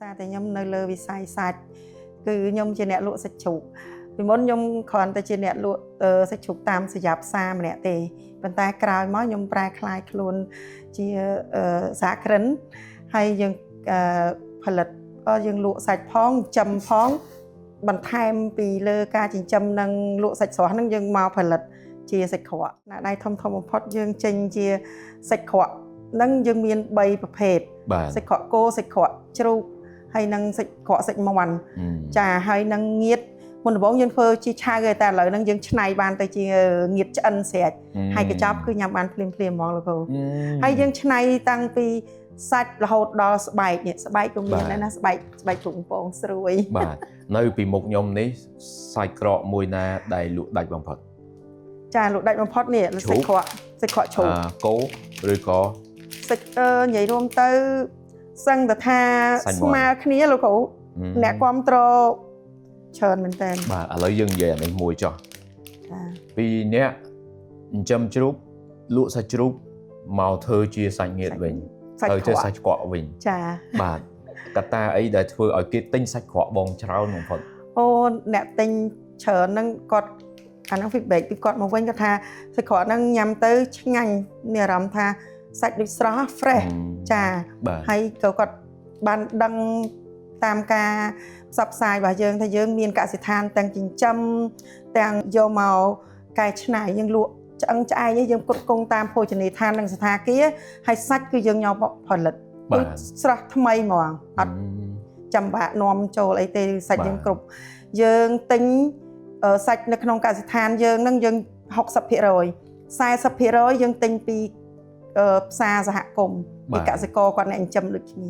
តែខ្ញុំនៅលើវិស័យសាច់គឺខ្ញុំជាអ្នកលក់សាច់ជ្រូកពីមុនខ្ញុំគ្រាន់តែជាអ្នកលក់សាច់ជ្រូកតាមសយាផ្សារម្នាក់ទេប៉ុន្តែក្រោយមកខ្ញុំប្រែក្លាយខ្លួនជាសហគ្រិនហើយយើងផលិតយើងលក់សាច់ផងចិញ្ចឹមផងបន្ថែមពីលើការចិញ្ចឹមនិងលក់សាច់ស្រស់ហ្នឹងយើងមកផលិតជាសាច់ក្រកណាដៃធំបំផុតយើងចេញជាសាច់ក្រកហ្នឹងយើងមាន3ប្រភេទសាច់ក្រកគោសាច់ក្រកជ្រូកហើយនឹងសាច់ក្រកសាច់មាន់ចាហើយនឹងងៀតមុនដំបូងយើងធ្វើជាឆៅតែឥឡូវហ្នឹងយើងច្នៃបានទៅជាងៀតឆ្អិនស្រាច់ហើយកញ្ចប់គឺញ៉ាំបានភ្លាមហ្មងលោកគ្រូហើយយើងច្នៃតាំងពីសាច់រហូតដល់ស្បែកនេះស្បែកក៏មានដែរណាស្បែកជ្រូកកំពងស្រួយបាទនៅពីមុខខ្ញុំនេះសាច់ក្រកមួយណាដែលលក់ដាច់បំផុតចាលក់ដាច់បំផុតនេះសាច់ក្រកជ្រូកគោឬក៏សាច់និយាយរួមទៅសឹងតែថាស្មើគ្នាលោកគ្រូអ្នកគ្រប់គ្រងច្រើនមែនតើបាទឥឡូវយើងនិយាយអានេះមួយចុះចាពីអ្នកចិញ្ចឹមជ្រូកលក់សាច់ជ្រូកមកធ្វើជាសាច់ងៀតវិញទៅជាសាច់ក្រកវិញចាបាទកត្តាអីដែលធ្វើឲ្យគេទិញសាច់ក្រកបងច្រើនបំផុតអូអ្នកទិញច្រើនហ្នឹងគាត់អាហ្នឹង feedback ពីគាត់មកវិញគាត់ថាសាច់ក្រកហ្នឹងញ៉ាំទៅឆ្ងាញ់មានអារម្មណ៍ថាសាច់ដូចស្រស់ fresh ចាហើយក៏គាត់បានដឹងតាមការផ្សព្វផ្សាយរបស់យើងថាយើងមានកសិដ្ឋានទាំងចិញ្ចឹមទាំងយកមកកែច្នៃយើងលក់ឆ្អឹងឆ្អែងយើងផ្គត់ផ្គង់តាមភោជនីយដ្ឋាននិងសថាគារហើយសាច់គឺយើងយកមកផលិតស្រស់ថ្មីហ្មងអត់ចាំបាក់នាំចូលអីទេសាច់យើងគ្រប់យើងទិញសាច់នៅក្នុងកសិដ្ឋានយើងនឹងយើង 60% 40% យើងទិញពីផ្សារសហគមន៍ពីកសិករគាត់អ្នកចិញ្ចឹមដូចគ្នា